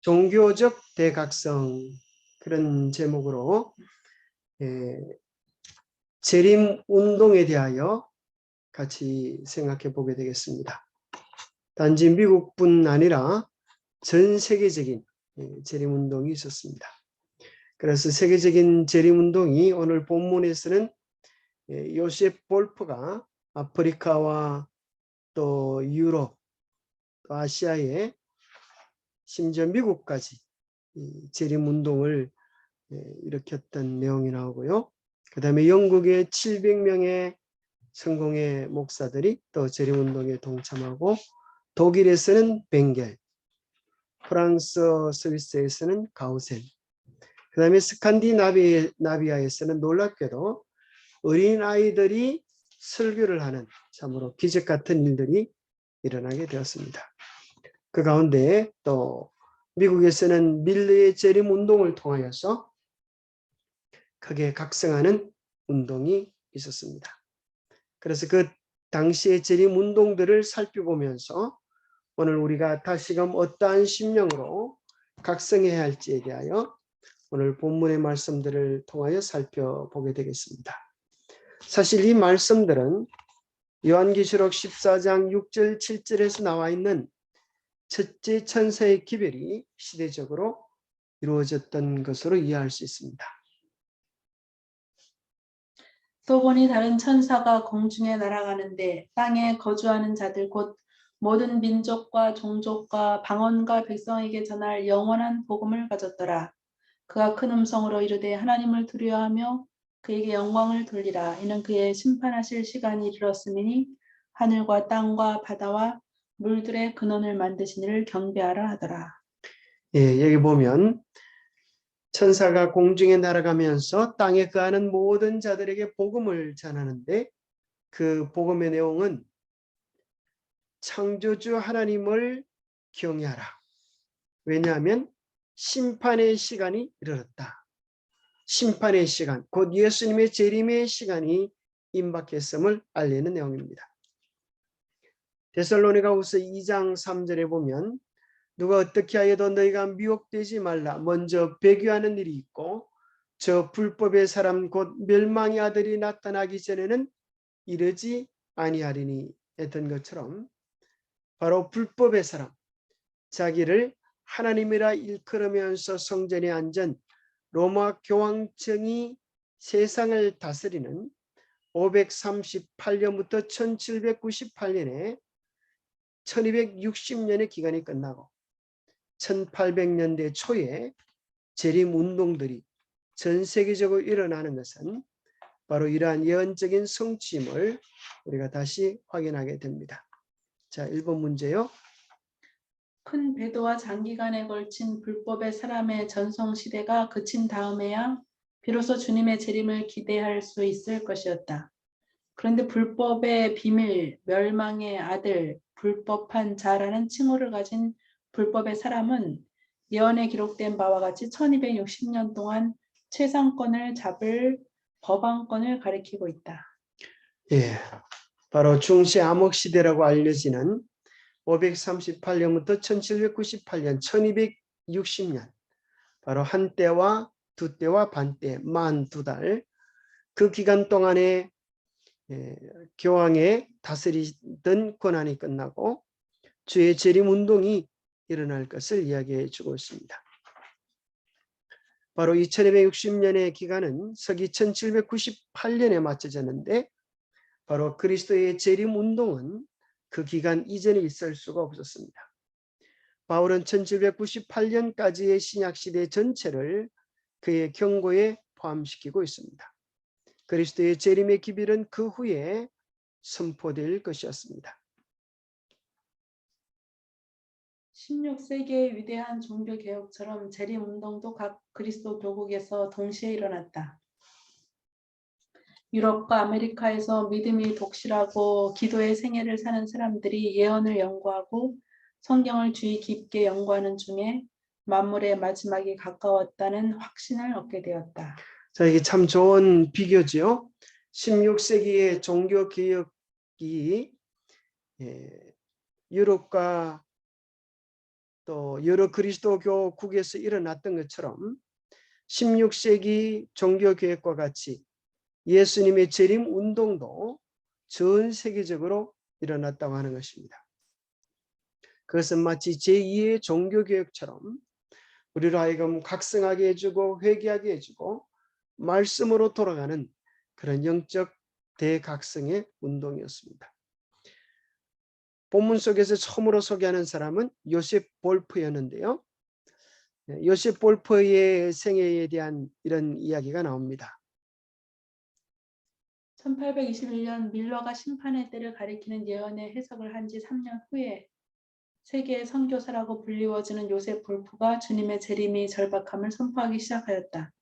종교적 대각성, 그런 제목으로 재림 운동에 대하여 같이 생각해 보게 되겠습니다. 단지 미국뿐 아니라 전 세계적인 재림 운동이 있었습니다. 그래서 세계적인 재림 운동이 오늘 본문에서는 요셉 볼프가 아프리카와 또 유럽, 또 아시아에 심지어 미국까지 재림 운동을 일으켰던 내용이 나오고요. 그 다음에 영국의 700명의 성공의 목사들이 또 재림 운동에 동참하고, 독일에서는 벵겔, 프랑스 스위스에서는 가우센, 그 다음에 스칸디나비아에서는 놀랍게도 어린아이들이 설교를 하는 참으로 기적 같은 일들이 일어나게 되었습니다. 그 가운데 또 미국에서는 밀레의 재림 운동을 통하여서 크게 각성하는 운동이 있었습니다. 그래서 그 당시의 재림 운동들을 살펴보면서 오늘 우리가 다시금 어떠한 심령으로 각성해야 할지에 대하여 오늘 본문의 말씀들을 통하여 살펴보게 되겠습니다. 사실 이 말씀들은 요한계시록 14장 6절 7절에서 나와 있는 첫째 천사의 기별이 시대적으로 이루어졌던 것으로 이해할 수 있습니다. 또 보니 다른 천사가 공중에 날아가는데 땅에 거주하는 자들 곧 모든 민족과 종족과 방언과 백성에게 전할 영원한 복음을 가졌더라. 그가 큰 음성으로 이르되 하나님을 두려워하며 그에게 영광을 돌리라. 이는 그의 심판하실 시간이 이르렀음이니 하늘과 땅과 바다와 물들의 근원을 만드신 이를 경배하라 하더라. 여기 보면 천사가 공중에 날아가면서 땅에 거하는 모든 자들에게 복음을 전하는데, 그 복음의 내용은 창조주 하나님을 경외하라. 왜냐하면 심판의 시간이 이르렀다. 심판의 시간, 곧 예수님의 재림의 시간이 임박했음을 알리는 내용입니다. 데살로니가후서 2장 3절에 보면 누가 어떻게 하여도 너희가 미혹되지 말라. 먼저 배교하는 일이 있고 저 불법의 사람 곧 멸망의 아들이 나타나기 전에는 이르지 아니하리니 했던 것처럼, 바로 불법의 사람, 자기를 하나님이라 일컬으면서 성전에 앉은 로마 교황청이 세상을 다스리는 538년부터 1798년에 1260년의 기간이 끝나고 1800년대 초에 재림 운동들이 전 세계적으로 일어나는 것은 바로 이러한 예언적인 성취임을 우리가 다시 확인하게 됩니다. 자, 1번 문제요. 큰 배도와 장기간에 걸친 불법의 사람의 전성시대가 그친 다음에야 비로소 주님의 재림을 기대할 수 있을 것이었다. 그런데 불법의 비밀, 멸망의 아들, 불법한 자라는 칭호를 가진 불법의 사람은 예언에 기록된 바와 같이 1260년 동안 최상권을 잡을 법왕권을 가리키고 있다. 바로 중세 암흑 시대라고 알려지는 538년부터 1798년, 1260년, 바로 한 때와 두 때와 반때, 42달, 그 기간 동안에 교황의 다스리던 권한이 끝나고 주의 재림 운동이 일어날 것을 이야기해 주고 있습니다. 바로 2260년의 기간은 서기 1798년에 맞춰졌는데, 바로 그리스도의 재림 운동은 그 기간 이전에 있을 수가 없었습니다. 바울은 1798년까지의 신약시대 전체를 그의 경고에 포함시키고 있습니다. 그리스도의 재림의 기별은 그 후에 선포될 것이었습니다. 16세기의 위대한 종교개혁처럼 재림운동도 각 그리스도 교국에서 동시에 일어났다. 유럽과 아메리카에서 믿음이 독실하고 기도의 생애를 사는 사람들이 예언을 연구하고 성경을 주의 깊게 연구하는 중에 만물의 마지막이 가까웠다는 확신을 얻게 되었다. 자, 이게 참 좋은 비교죠. 16세기의 종교개혁이 유럽과 또 여러 그리스도교국에서 일어났던 것처럼 16세기 종교개혁과 같이 예수님의 재림 운동도 전 세계적으로 일어났다고 하는 것입니다. 그것은 마치 제2의 종교개혁처럼 우리로 하여금 각성하게 해주고 회개하게 해주고 말씀으로 돌아가는 그런 영적 대각성의 운동이었습니다. 본문 속에서 처음으로 소개하는 사람은 요셉 볼프였는데요. 요셉 볼프의 생애에 대한 이런 이야기가 나옵니다. 1821년 밀러가 심판의 때를 가리키는 예언의 해석을 한 지 3년 후에 세계의 선교사라고 불리워지는 요셉 볼프가 주님의 재림이 절박함을 선포하기 시작하였다.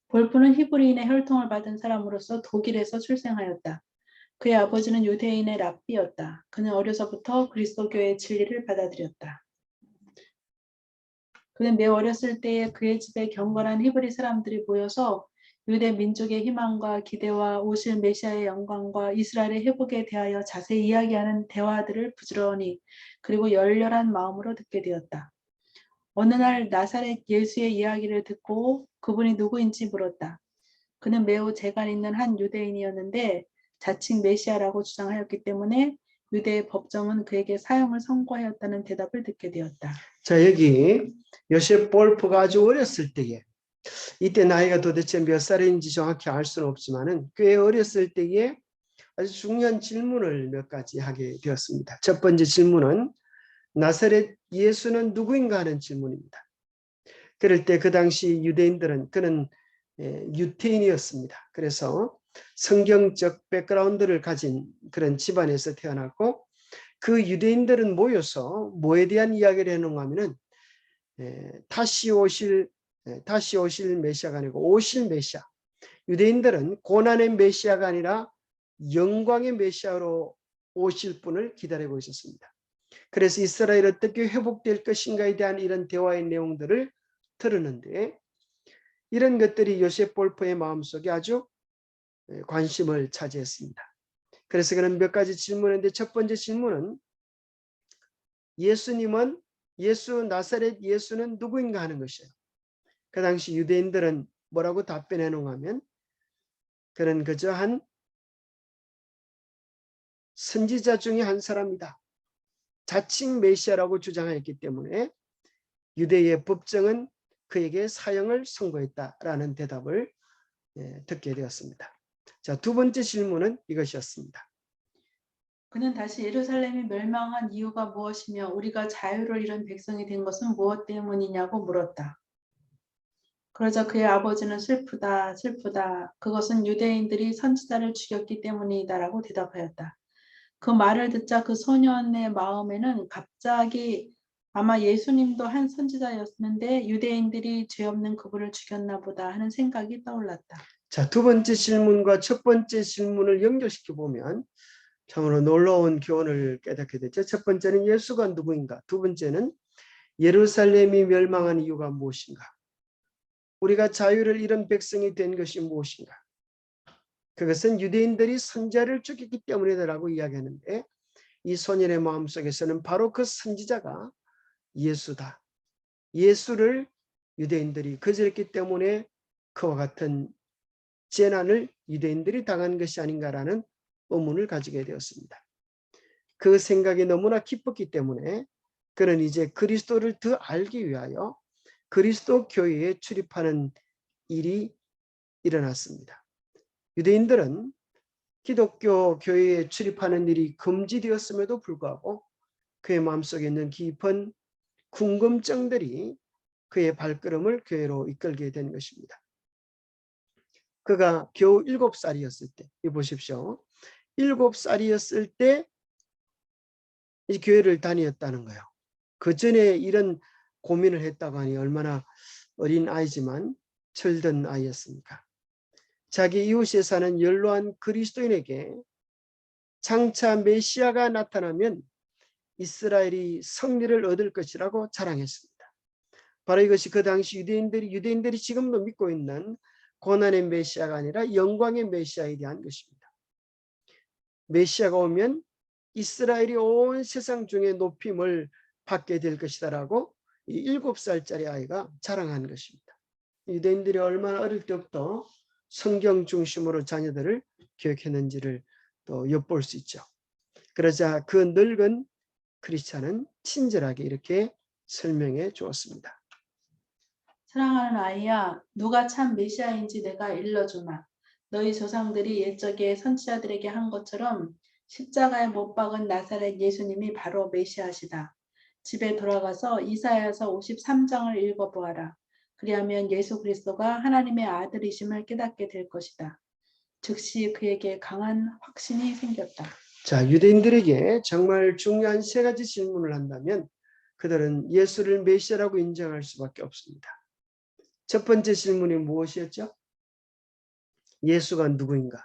볼프는 히브리인의 혈통을 받은 사람으로서 독일에서 출생하였다. 그의 아버지는 유대인의 랍비였다. 그는 어려서부터 그리스도교의 진리를 받아들였다. 그는 매우 어렸을 때에 그의 집에 경건한 히브리 사람들이 모여서 유대 민족의 희망과 기대와 오실 메시아의 영광과 이스라엘의 회복에 대하여 자세히 이야기하는 대화들을 부지런히 그리고 열렬한 마음으로 듣게 되었다. 어느 날 나사렛 예수의 이야기를 듣고 그분이 누구인지 물었다. 그는 매우 재간 있는 한 유대인이었는데 자칭 메시아라고 주장하였기 때문에 유대의 법정은 그에게 사형을 선고하였다는 대답을 듣게 되었다. 자, 여기 요셉 볼프가 아주 어렸을 때에, 이때 나이가 도대체 몇 살인지 정확히 알 수는 없지만은 꽤 어렸을 때에 아주 중요한 질문을 몇 가지 하게 되었습니다. 첫 번째 질문은 나사렛 예수는 누구인가 하는 질문입니다. 그럴 때 그 당시 유대인들은 그는 유태인이었습니다. 그래서 성경적 백그라운드를 가진 그런 집안에서 태어났고 그 유대인들은 모여서 뭐에 대한 이야기를 해놓은가 하면은 다시 오실 메시아가 아니고 오실 메시아. 유대인들은 고난의 메시아가 아니라 영광의 메시아로 오실 분을 기다리고 있었습니다. 그래서 이스라엘 어떻게 회복될 것인가에 대한 이런 대화의 내용들을 들었는데 이런 것들이 요셉 볼프의 마음속에 아주 관심을 차지했습니다. 그래서 그는 몇 가지 질문인데 첫 번째 질문은 나사렛 예수는 누구인가 하는 것이에요. 그 당시 유대인들은 뭐라고 답변해 놓으면 그는 그저 한 선지자 중에 한 사람이다. 자칭 메시아라고 주장했기 때문에 유대의 법정은 그에게 사형을 선고했다라는 대답을 듣게 되었습니다. 자, 두 번째 질문은 이것이었습니다. 그는 다시 예루살렘이 멸망한 이유가 무엇이며 우리가 자유를 잃은 백성이 된 것은 무엇 때문이냐고 물었다. 그러자 그의 아버지는 슬프다, 슬프다. 그것은 유대인들이 선지자를 죽였기 때문이다라고 대답하였다. 그 말을 듣자 그 소년의 마음에는 갑자기 아마 예수님도 한 선지자였는데 유대인들이 죄 없는 그분을 죽였나 보다 하는 생각이 떠올랐다. 자, 두 번째 질문과 첫 번째 질문을 연결시켜 보면 참으로 놀라운 교훈을 깨닫게 되죠. 첫 번째는 예수가 누구인가? 두 번째는 예루살렘이 멸망한 이유가 무엇인가? 우리가 자유를 잃은 백성이 된 것이 무엇인가? 그것은 유대인들이 선지자를 죽였기 때문이다라고 이야기하는데 이 소년의 마음속에서는 바로 그 선지자가 예수다. 예수를 유대인들이 거절했기 때문에 그와 같은 재난을 유대인들이 당한 것이 아닌가라는 의문을 가지게 되었습니다. 그 생각이 너무나 깊었기 때문에 그는 이제 그리스도를 더 알기 위하여 그리스도 교회에 출입하는 일이 일어났습니다. 유대인들은 기독교 교회에 출입하는 일이 금지되었음에도 불구하고 그의 마음속에 있는 깊은 궁금증들이 그의 발걸음을 교회로 이끌게 된 것입니다. 그가 겨우 7살이었을 때, 보십시오. 7살이었을 때 이 교회를 다녔다는 거예요. 그 전에 이런 고민을 했다고 하니 얼마나 어린 아이지만 철든 아이였습니까? 자기 이웃에 사는 연로한 그리스도인에게 장차 메시아가 나타나면 이스라엘이 승리를 얻을 것이라고 자랑했습니다. 바로 이것이 그 당시 유대인들이 지금도 믿고 있는 고난의 메시아가 아니라 영광의 메시아에 대한 것입니다. 메시아가 오면 이스라엘이 온 세상 중에 높임을 받게 될 것이다라고 이 7살짜리 아이가 자랑한 것입니다. 유대인들이 얼마나 어릴 때부터 성경 중심으로 자녀들을 교육했는지를 또 엿볼 수 있죠. 그러자 그 늙은 크리스찬은 친절하게 이렇게 설명해 주었습니다. 사랑하는 아이야, 누가 참 메시아인지 내가 일러주마. 너희 조상들이 옛적에 선지자들에게 한 것처럼 십자가에 못 박은 나사렛 예수님이 바로 메시아시다. 집에 돌아가서 이사야서 53장을 읽어보아라. 그리하면 예수 그리스도가 하나님의 아들이심을 깨닫게 될 것이다. 즉시 그에게 강한 확신이 생겼다. 자, 유대인들에게 정말 중요한 3가지 질문을 한다면 그들은 예수를 메시아라고 인정할 수밖에 없습니다. 첫 번째 질문이 무엇이었죠? 예수가 누구인가?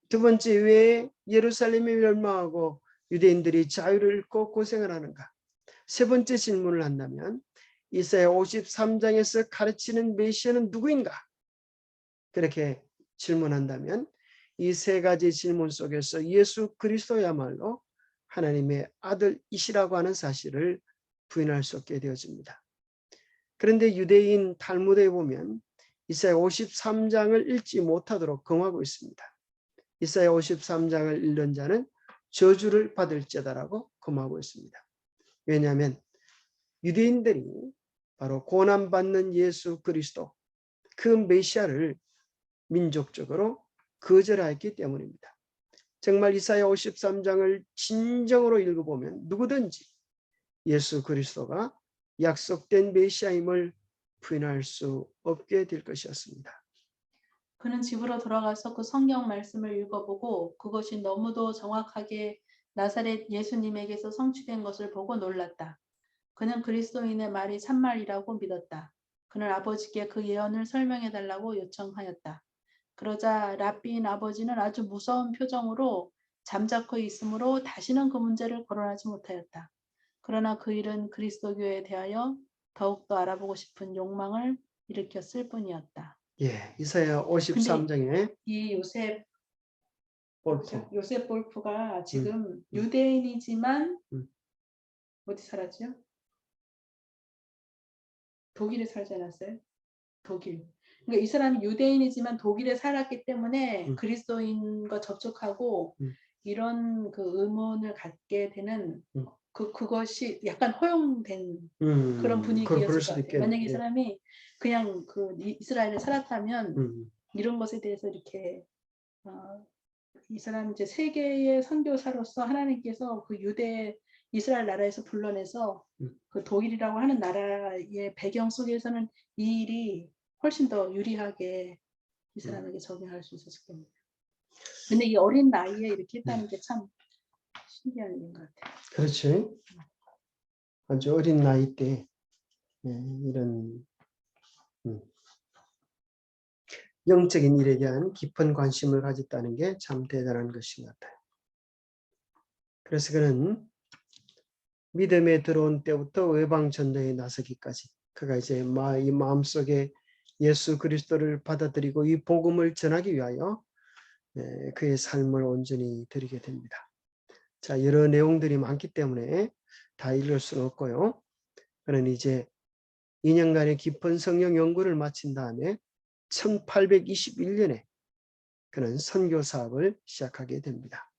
두 번째, 왜 예루살렘이 멸망하고 유대인들이 자유를 잃고 고생을 하는가? 세 번째 질문을 한다면 이사야 53장에서 가르치는 메시아는 누구인가? 그렇게 질문한다면 이 3가지 질문 속에서 예수 그리스도야말로 하나님의 아들이시라고 하는 사실을 부인할 수 없게 되어집니다. 그런데 유대인 탈무드에 보면 이사야 53장을 읽지 못하도록 금하고 있습니다. 이사야 53장을 읽는 자는 저주를 받을지다라고 금하고 있습니다. 왜냐하면 유대인들이 바로 고난받는 예수 그리스도, 그 메시아를 민족적으로 거절하였기 때문입니다. 정말 이사야 53장을 진정으로 읽어보면 누구든지 예수 그리스도가 약속된 메시아임을 부인할 수 없게 될 것이었습니다. 그는 집으로 돌아가서 그 성경 말씀을 읽어보고 그것이 너무도 정확하게 나사렛 예수님에게서 성취된 것을 보고 놀랐다. 그는 그리스도인의 말이 참말이라고 믿었다. 그는 아버지께 그 예언을 설명해달라고 요청하였다. 그러자 랍비인 아버지는 아주 무서운 표정으로 잠자코 있으므로 다시는 그 문제를 거론하지 못하였다. 그러나 그 일은 그리스도교에 대하여 더욱더 알아보고 싶은 욕망을 일으켰을 뿐이었다. 예, 이사야 근데 53장에 이 볼프. 요셉 볼프가 지금 음. 유대인이지만 어디 살았죠? 독일에 살지 않았어요? 독일. 그러니까 이 사람이 유대인이지만 독일에 살았기 때문에 그리스도인과 접촉하고 이런 그 의문을 갖게 되는 그것이 약간 허용된 그런 분위기였을 것 같아요. 만약에 이 사람이 그냥 그 이스라엘에 살았다면 이런 것에 대해서 이렇게 이 사람 이제 세계의 선교사로서 하나님께서 그 유대 이스라엘 나라에서 불러내서 그 독일이라고 하는 나라의 배경 속에서는 이 일이 훨씬 더 유리하게 이 사람에게 적용할 수 있었을 겁니다. 근데 이 어린 나이에 이렇게 했다는 게 참 신기한 일인 것 같아요. 그렇지. 아주 어린 나이 때 이런 영적인 일에 대한 깊은 관심을 가졌다는 게 참 대단한 것인 것 같아요. 그래서 그는 믿음에 들어온 때부터 외방 전도에 나서기까지 그가 이제 이 마음속에 예수 그리스도를 받아들이고 이 복음을 전하기 위하여 그의 삶을 온전히 드리게 됩니다. 자, 여러 내용들이 많기 때문에 다 읽을 수는 없고요. 그는 이제 2년간의 깊은 성령 연구를 마친 다음에 1821년에 그는 선교 사업을 시작하게 됩니다.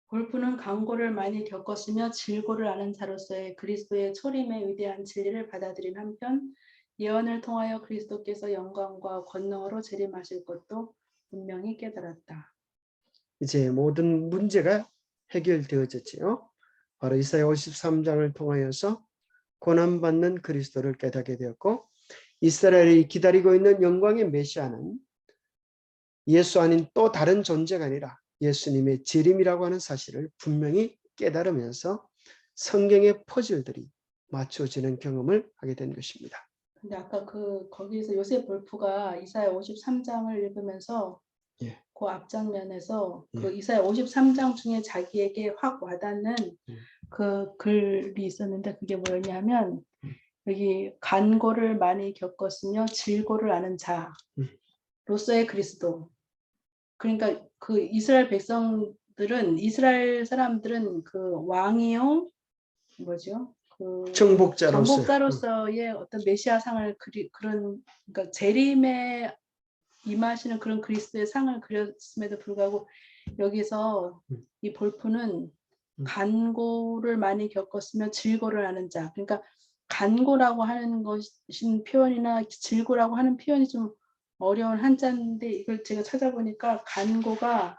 볼프는 강고를 많이 겪었으며 질고를 아는 자로서의 그리스도의 초림의 위대한 진리를 받아들인 한편 예언을 통하여 그리스도께서 영광과 권능으로 재림하실 것도 분명히 깨달았다. 이제 모든 문제가 해결되어졌지요. 바로 이사야 53장을 통하여서 고난받는 그리스도를 깨닫게 되었고 이스라엘이 기다리고 있는 영광의 메시아는 예수 아닌 또 다른 존재가 아니라 예수님의 재림이라고 하는 사실을 분명히 깨달으면서 성경의 퍼즐들이 맞춰지는 경험을 하게 된 것입니다. 근데 아까 거기에서 요셉 볼프가 이사야 53장을 읽으면서 그 앞장면에서 그 이사야 53장 중에 자기에게 확 와닿는 그 글이 있었는데 그게 뭐였냐면 여기 간고를 많이 겪었으며 질고를 아는 자로서의 그리스도. 그러니까 그 이스라엘 백성들은 이스라엘 사람들은 그 왕이요 뭐죠? 정복자로서. 정복자로서의 어떤 메시아상을 그런 그러니까 재림에 임하시는 그런 그리스도의 상을 그렸음에도 불구하고 여기서 이 볼프는 간고를 많이 겪었으며 질고를 하는 자. 그러니까 간고라고 하는 것인 표현이나 질고라고 하는 표현이 좀 어려운 한자인데 이걸 제가 찾아보니까 간고가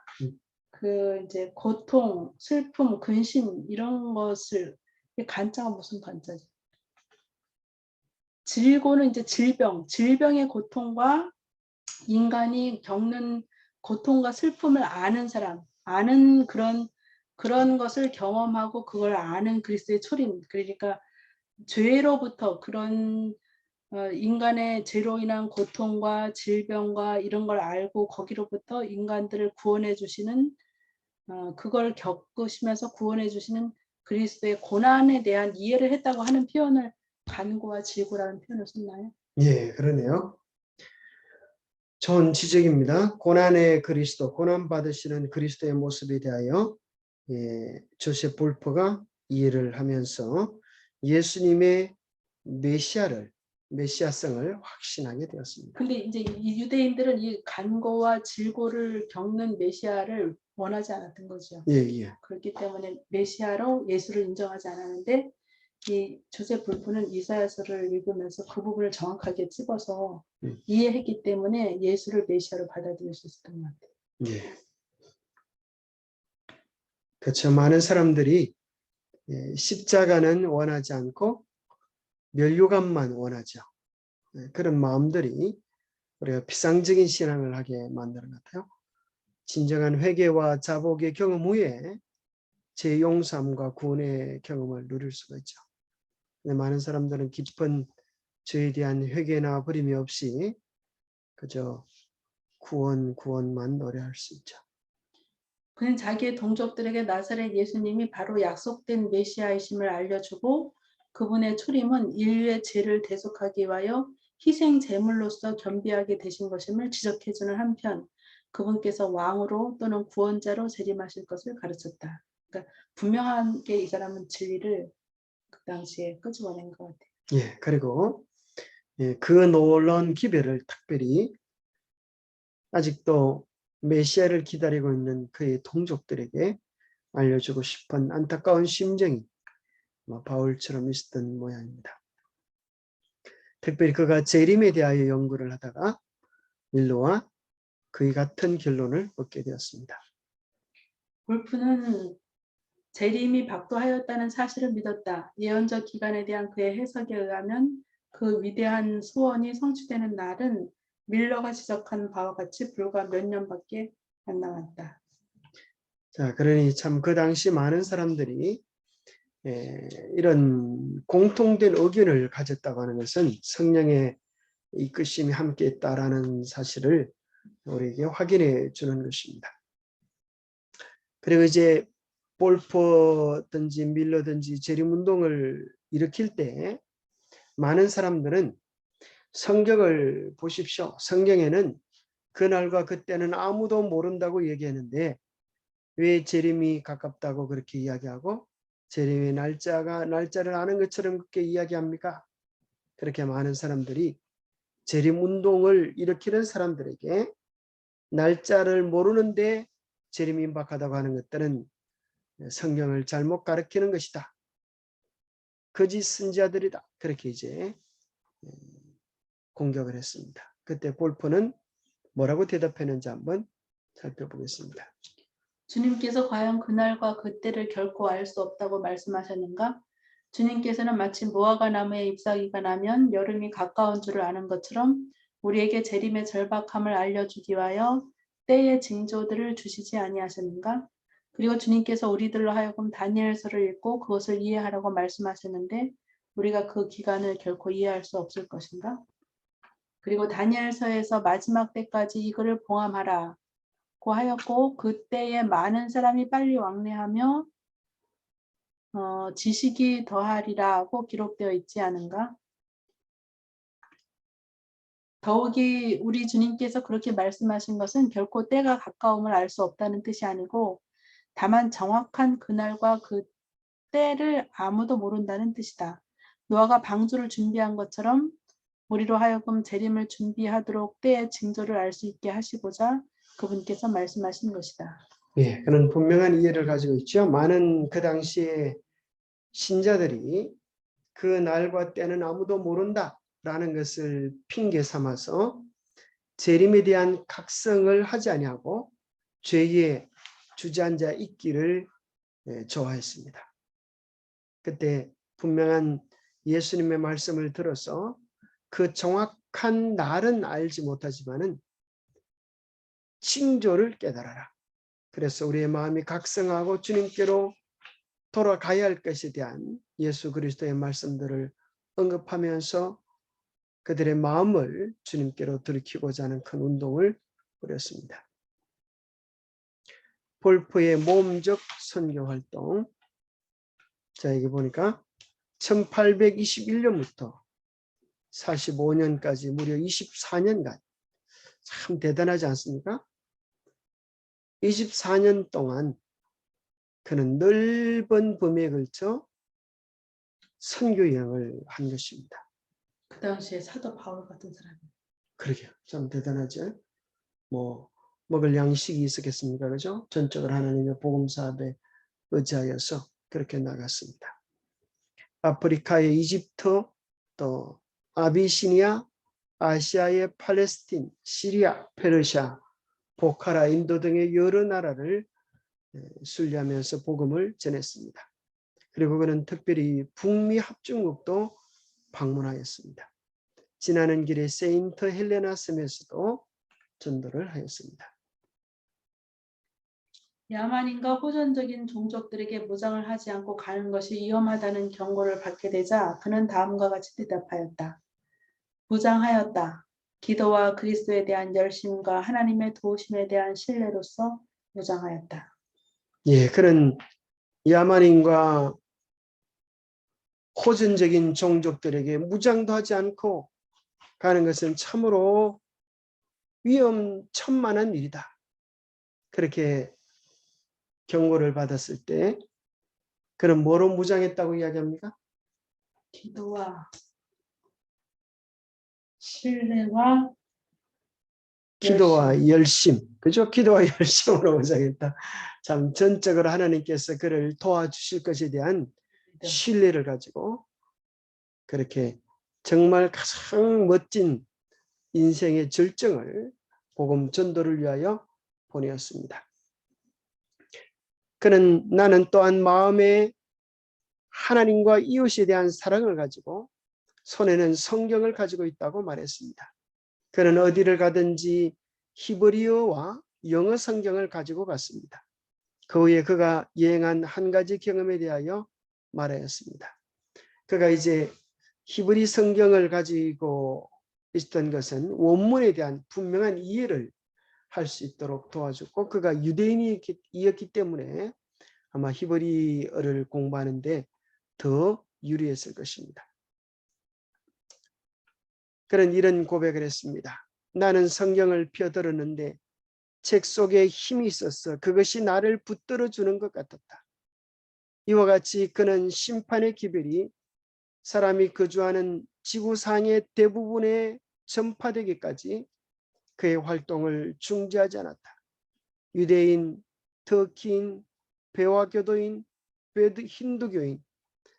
그 이제 고통, 슬픔, 근심 이런 것을 간자가 무슨 간자지? 질고는 이제 질병의 고통과 인간이 겪는 고통과 슬픔을 아는 사람, 아는 그런 것을 경험하고 그걸 아는 그리스도의 초림. 그러니까 죄로부터 그런 인간의 죄로 인한 고통과 질병과 이런 걸 알고 거기로부터 인간들을 구원해 주시는 그걸 겪으시면서 구원해 주시는 그리스도의 고난에 대한 이해를 했다고 하는 표현을 간고와 질고라는 표현을 썼나요? 예, 그러네요. 좋은 지적입니다. 고난의 그리스도, 고난 받으시는 그리스도의 모습에 대하여 조셉 볼퍼가 이해를 하면서 예수님의 메시아성을 확신하게 되었습니다. 근데 이제 이 유대인들은 이 간고와 질고를 겪는 메시아를 원하지 않았던 거죠. 예. 그렇기 때문에 메시아로 예수를 인정하지 않았는데 이 조셉 볼프는 이사야서를 읽으면서 그 부분을 정확하게 찝어서 이해했기 때문에 예수를 메시아로 받아들일 수 있었던 것 같아요. 예. 그렇죠. 많은 사람들이 십자가는 원하지 않고 면류관만 원하죠. 그런 마음들이 우리가 피상적인 신앙을 하게 만드는 것 같아요. 진정한 회개와 자복의 경험 후에 제 용서함과 구원의 경험을 누릴 수가 있죠. 많은 사람들은 깊은 죄에 대한 회개나 버림이 없이 그저 구원만 노래할 수 있죠. 그는 자기의 동족들에게 나사렛 예수님이 바로 약속된 메시아이심을 알려주고 그분의 초림은 인류의 죄를 대속하기 위하여 희생 제물로서 겸비하게 되신 것임을 지적해주는 한편 그분께서 왕으로 또는 구원자로 재림하실 것을 가르쳤다. 그러니까 분명하게 이 사람은 진리를 그 당시에 끄집어낸 것 같아요. 예, 그리고 그 놀라운 기별을 특별히 아직도 메시아를 기다리고 있는 그의 동족들에게 알려주고 싶은 안타까운 심정이 바울처럼 있었던 모양입니다. 특별히 그가 재림에 대하여 연구를 하다가 밀로와 그의 같은 결론을 얻게 되었습니다. 볼프는 재림이 박도하였다는 사실을 믿었다. 예언적 기간에 대한 그의 해석에 의하면 그 위대한 소원이 성취되는 날은 밀러가 지적한 바와 같이 불과 몇 년밖에 안 남았다. 자, 그러니 참 그 당시 많은 사람들이 이런 공통된 의견을 가졌다고 하는 것은 성령의 이끄심이 함께 있다라는 사실을 우리에게 확인해 주는 것입니다. 그리고 이제 볼퍼든지 밀러든지 재림운동을 일으킬 때 많은 사람들은 성경을 보십시오. 성경에는 그날과 그때는 아무도 모른다고 얘기하는데 왜 재림이 가깝다고 그렇게 이야기하고 재림의 날짜를 아는 것처럼 그렇게 이야기합니까? 그렇게 많은 사람들이 재림운동을 일으키는 사람들에게 날짜를 모르는데 재림이 임박하다고 하는 것들은 성경을 잘못 가르치는 것이다. 거짓 선지자들이다. 그렇게 이제 공격을 했습니다. 그때 볼퍼는 뭐라고 대답했는지 한번 살펴보겠습니다. 주님께서 과연 그날과 그때를 결코 알 수 없다고 말씀하셨는가? 주님께서는 마치 무화과 나무의 잎사귀가 나면 여름이 가까운 줄을 아는 것처럼 우리에게 재림의 절박함을 알려주기 위하여 때의 징조들을 주시지 아니하셨는가? 그리고 주님께서 우리들로 하여금 다니엘서를 읽고 그것을 이해하라고 말씀하셨는데 우리가 그 기간을 결코 이해할 수 없을 것인가? 그리고 다니엘서에서 마지막 때까지 이거를 봉함하라 고 하였고 그때에 많은 사람이 빨리 왕래하며 지식이 더하리라고 기록되어 있지 않은가? 더욱이 우리 주님께서 그렇게 말씀하신 것은 결코 때가 가까움을 알 수 없다는 뜻이 아니고 다만 정확한 그날과 그 때를 아무도 모른다는 뜻이다. 노아가 방주를 준비한 것처럼 우리로 하여금 재림을 준비하도록 때의 징조를 알 수 있게 하시고자 그분께서 말씀하신 것이다. 예, 그런 분명한 이해를 가지고 있죠. 많은 그 당시에 신자들이 그 날과 때는 아무도 모른다라는 것을 핑계 삼아서 재림에 대한 각성을 하지 아니하고 죄에 주저앉아 있기를 좋아했습니다. 그때 분명한 예수님의 말씀을 들어서 그 정확한 날은 알지 못하지만은 징조를 깨달아라. 그래서 우리의 마음이 각성하고 주님께로 돌아가야 할 것에 대한 예수 그리스도의 말씀들을 언급하면서 그들의 마음을 주님께로 들이키고자 하는 큰 운동을 벌였습니다. 볼프의 모험적 선교 활동. 자, 여기 보니까 1821년부터 45년까지 무려 24년간 참 대단하지 않습니까? 24년 동안 그는 넓은 범위에 걸쳐 선교 여행을 한 것입니다. 그 당시에 사도 바울 같은 사람이. 그러게요. 참 대단하죠. 뭐 먹을 양식이 있었겠습니까? 그죠? 전적으로 하나님의 복음 사업에 의지하여서 그렇게 나갔습니다. 아프리카의 이집트, 또 아비시니아, 아시아의 팔레스틴, 시리아, 페르시아, 보카라, 인도 등의 여러 나라를 순례하면서 복음을 전했습니다. 그리고 그는 특별히 북미 합중국도 방문하였습니다. 지나는 길에 세인트 헬레나 섬에서도 전도를 하였습니다. 야만인과 호전적인 종족들에게 무장을 하지 않고 가는 것이 위험하다는 경고를 받게 되자 그는 다음과 같이 대답하였다. 무장하였다. 기도와 그리스도에 대한 열심과 하나님의 도우심에 대한 신뢰로서 무장하였다. 예, 그런 야만인과 호전적인 종족들에게 무장도 하지 않고 가는 것은 참으로 위험천만한 일이다. 그렇게 경고를 받았을 때 그는 뭐로 무장했다고 이야기합니까? 기도와 신뢰와 기도와 열심. 그죠? 기도와 열심으로 무장했다. 참 전적으로 하나님께서 그를 도와주실 것에 대한 신뢰를 가지고 그렇게 정말 가장 멋진 인생의 절정을 복음 전도를 위하여 보내었습니다. 그는 나는 또한 마음에 하나님과 이웃에 대한 사랑을 가지고 손에는 성경을 가지고 있다고 말했습니다. 그는 어디를 가든지 히브리어와 영어 성경을 가지고 갔습니다. 그 후에 그가 여행한 한 가지 경험에 대하여 말하였습니다. 그가 이제 히브리 성경을 가지고 있었던 것은 원문에 대한 분명한 이해를 할 수 있도록 도와줬고 그가 유대인이었기 때문에 아마 히브리어를 공부하는데 더 유리했을 것입니다. 그는 이런 고백을 했습니다. 나는 성경을 펴들었는데 책 속에 힘이 있어서 그것이 나를 붙들어 주는 것 같았다. 이와 같이 그는 심판의 기별이 사람이 거주하는 지구상의 대부분에 전파되기까지 그의 활동을 중지하지 않았다. 유대인, 터키인, 배화교도인, 힌두교인,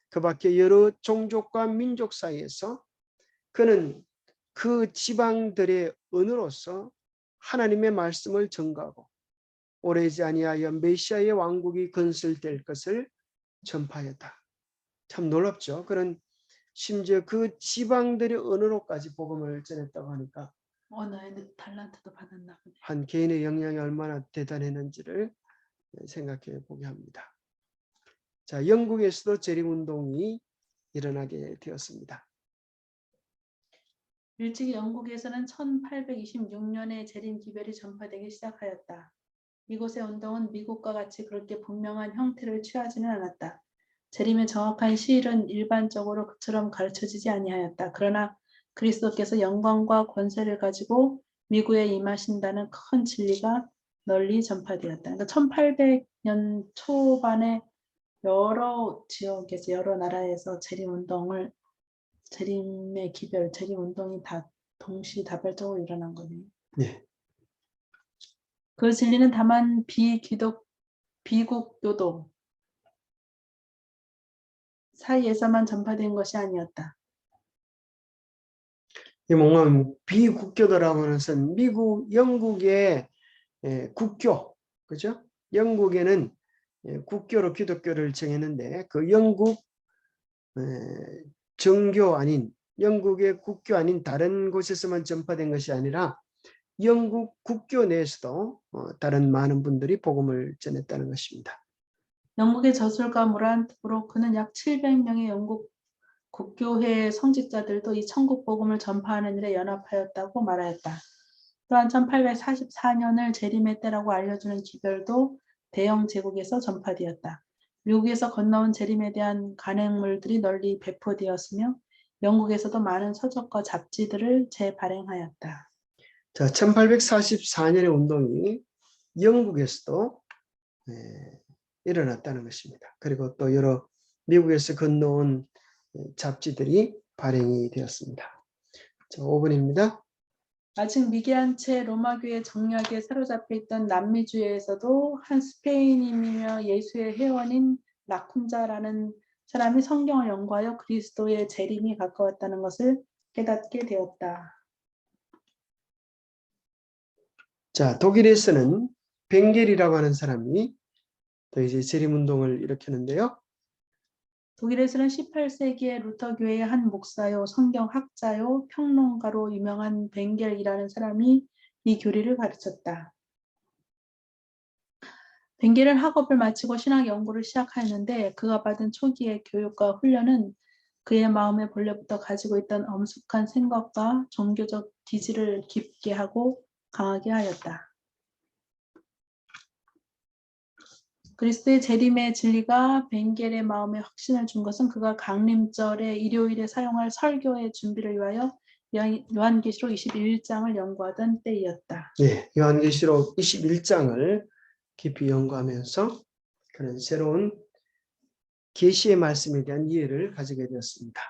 그 밖에 여러 종족과 민족 사이에서 그는 그 지방들의 언어로서 하나님의 말씀을 전가하고 오래지 아니하여 메시아의 왕국이 건설될 것을 전파했다. 참 놀랍죠. 그는 심지어 그 지방들의 언어로까지 복음을 전했다고 하니까 언어의 달란트도 받았나 보네. 한 개인의 영향이 얼마나 대단했는지를 생각해 보게 합니다. 자, 영국에서도 재림운동이 일어나게 되었습니다. 일찍이 영국에서는 1826년에 재림 기별이 전파되기 시작하였다. 이곳의 운동은 미국과 같이 그렇게 분명한 형태를 취하지는 않았다. 재림의 정확한 시일은 일반적으로 그처럼 가르쳐지지 아니하였다. 그러나 그리스도께서 영광과 권세를 가지고 미국에 임하신다는 큰 진리가 널리 전파되었다. 그러니까 1800년 초반에 여러 지역에서 여러 나라에서 재림의 기별, 재림 운동이 다 동시다발적으로 일어난 거네요. 네. 그 진리는 다만 비국교도 사이에서만 전파된 것이 아니었다. 이 뭔가 비국교도라고 하는 것은 영국의 국교, 그죠? 영국에는 국교로 기독교를 정했는데 그 영국 정교 아닌 영국의 국교 아닌 다른 곳에서만 전파된 것이 아니라 영국 국교 내에서도 다른 많은 분들이 복음을 전했다는 것입니다. 영국의 저술가 모란트로 그는 약 700명의 영국 국교회 성직자들도 이 천국 복음을 전파하는 일에 연합하였다고 말하였다. 또한 1844년을 재림의 때라고 알려주는 기별도 대영 제국에서 전파되었다. 미국에서 건너온 재림에 대한 간행물들이 널리 배포되었으며 영국에서도 많은 서적과 잡지들을 재발행하였다. 자, 1844년의 운동이 영국에서도 일어났다는 것입니다. 그리고 또 여러 미국에서 건너온 잡지들이 발행이 되었습니다. 자, 5번입니다. 아직 미개한 채 로마교의 정략에 사로잡혀 있던 남미주에서도 한 스페인인이며 예수의 회원인 라쿤자라는 사람이 성경을 연구하여 그리스도의 재림이 가까웠다는 것을 깨닫게 되었다. 자, 독일에서는 벵겔이라고 하는 사람이 또 이제 재림운동을 일으켰는데요. 독일에서는 18세기에 루터교회의 한 목사요, 성경학자요, 평론가로 유명한 벵겔이라는 사람이 이 교리를 가르쳤다. 벵겔은 학업을 마치고 신학 연구를 시작하였는데 그가 받은 초기의 교육과 훈련은 그의 마음에 본래부터 가지고 있던 엄숙한 생각과 종교적 기질을 깊게 하고 강하게 하였다. 그리스도의 재림의 진리가 벵겔의 마음에 확신을 준 것은 그가 강림절에 일요일에 사용할 설교의 준비를 위하여 요한계시록 21장을 연구하던 때이었다. 네, 요한계시록 21장을 깊이 연구하면서 그런 새로운 계시의 말씀에 대한 이해를 가지게 되었습니다.